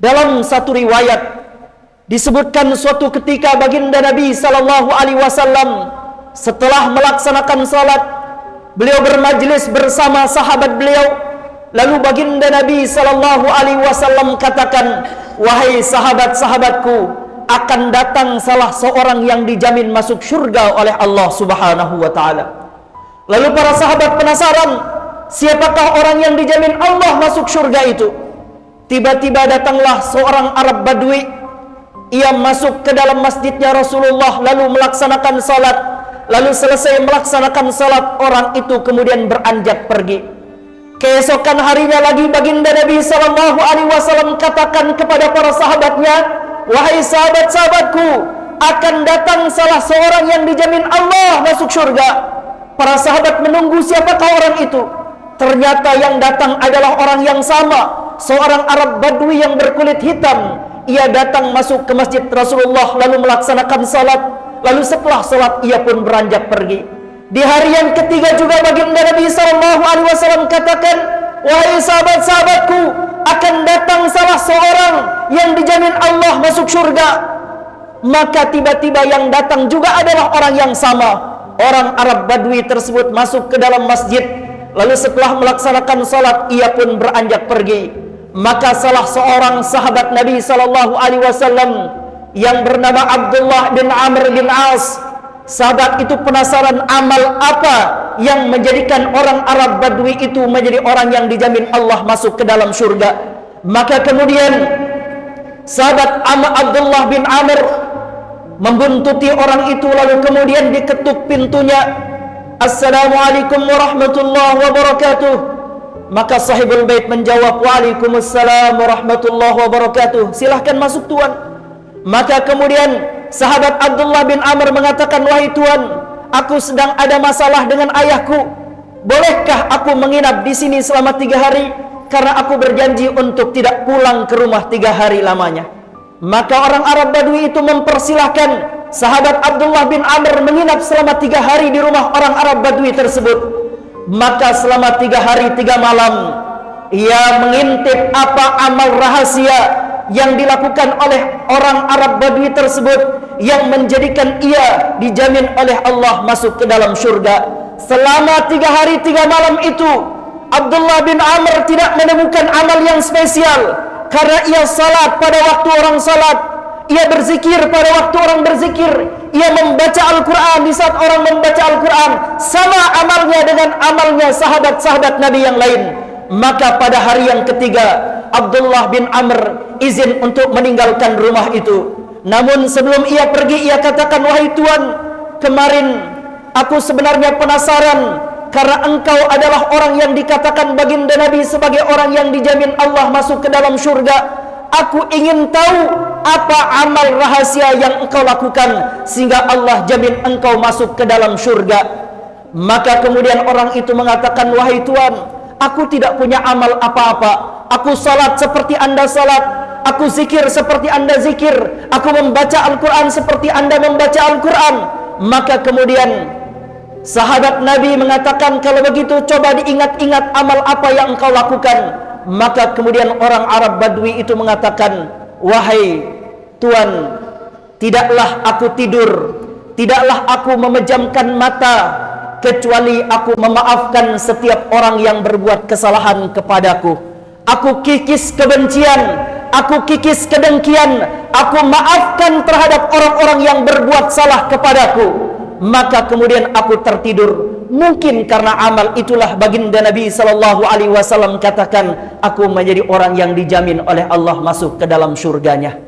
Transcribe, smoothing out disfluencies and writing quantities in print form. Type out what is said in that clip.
Dalam satu riwayat disebutkan suatu ketika baginda Nabi sallallahu alaihi wasallam setelah melaksanakan salat, beliau bermajlis bersama sahabat beliau. Lalu baginda Nabi sallallahu alaihi wasallam katakan, "Wahai sahabat-sahabatku, akan datang salah seorang yang dijamin masuk surga oleh Allah Subhanahu wa taala." Lalu para sahabat penasaran, siapakah orang yang dijamin Allah masuk surga itu? Tiba-tiba datanglah seorang Arab Badui. Ia masuk ke dalam masjidnya Rasulullah lalu melaksanakan salat. Lalu selesai melaksanakan salat, orang itu kemudian beranjak pergi. Keesokan harinya lagi baginda Nabi sallallahu alaihi wasallam katakan kepada para sahabatnya, "Wahai sahabat-sahabatku, akan datang salah seorang yang dijamin Allah masuk surga." Para sahabat menunggu siapakah orang itu. Ternyata yang datang adalah orang yang sama, seorang Arab Badui yang berkulit hitam. Ia datang masuk ke masjid Rasulullah lalu melaksanakan salat. Lalu setelah salat ia pun beranjak pergi. Di hari yang ketiga juga baginda Nabi sallallahu alaihi wasallam katakan, "Wahai sahabat-sahabatku, akan datang salah seorang yang dijamin Allah masuk surga." Maka tiba-tiba yang datang juga adalah orang yang sama. Orang Arab Badui tersebut masuk ke dalam masjid. Lalu setelah melaksanakan salat ia pun beranjak pergi. Maka salah seorang sahabat Nabi sallallahu alaihi wasallam yang bernama Abdullah bin Amr bin As, sahabat itu penasaran amal apa yang menjadikan orang Arab Badui itu menjadi orang yang dijamin Allah masuk ke dalam surga. Maka kemudian sahabat Abdullah bin Amr membuntuti orang itu lalu kemudian diketuk pintunya. "Assalamualaikum warahmatullahi wabarakatuh." Maka sahibul bait menjawab, "Waalaikumsalam warahmatullahi wabarakatuh. Silahkan masuk tuan." Maka kemudian sahabat Abdullah bin Amr mengatakan, "Wahai tuan, aku sedang ada masalah dengan ayahku. Bolehkah aku menginap di sini selama 3 hari? Karena aku berjanji untuk tidak pulang ke rumah 3 hari lamanya." Maka orang Arab Badui itu mempersilahkan sahabat Abdullah bin Amr menginap selama 3 hari di rumah orang Arab Badui tersebut. Maka selama 3 hari 3 malam ia mengintip apa amal rahasia yang dilakukan oleh orang Arab Badui tersebut yang menjadikan ia dijamin oleh Allah masuk ke dalam surga. Selama 3 hari 3 malam itu Abdullah bin Amr tidak menemukan amal yang spesial, karena ia salat pada waktu orang salat, ia berzikir pada waktu orang berzikir, ia membaca Al-Quran di saat orang membaca Al-Quran, sama amalnya dengan amalnya sahabat-sahabat Nabi yang lain. Maka pada hari yang ketiga Abdullah bin Amr izin untuk meninggalkan rumah itu. Namun sebelum ia pergi ia katakan, "Wahai tuan, kemarin aku sebenarnya penasaran karena engkau adalah orang yang dikatakan baginda Nabi sebagai orang yang dijamin Allah masuk ke dalam surga. Aku ingin tahu apa amal rahasia yang engkau lakukan sehingga Allah jamin engkau masuk ke dalam surga." Maka kemudian orang itu mengatakan, "Wahai tuan, aku tidak punya amal apa-apa. Aku salat seperti anda salat, aku zikir seperti anda zikir, aku membaca Al-Quran seperti anda membaca Al-Quran." Maka kemudian sahabat Nabi mengatakan, "Kalau begitu coba diingat-ingat amal apa yang engkau lakukan." Maka kemudian orang Arab Badui itu mengatakan, "Wahai tuan, tidaklah aku tidur, tidaklah aku memejamkan mata, kecuali aku memaafkan setiap orang yang berbuat kesalahan kepadaku. Aku kikis kebencian, aku kikis kedengkian, aku maafkan terhadap orang-orang yang berbuat salah kepadaku." Maka kemudian aku tertidur. Mungkin karena amal itulah baginda Nabi sallallahu alaihi wasallam katakan, "Aku menjadi orang yang dijamin oleh Allah masuk ke dalam surganya."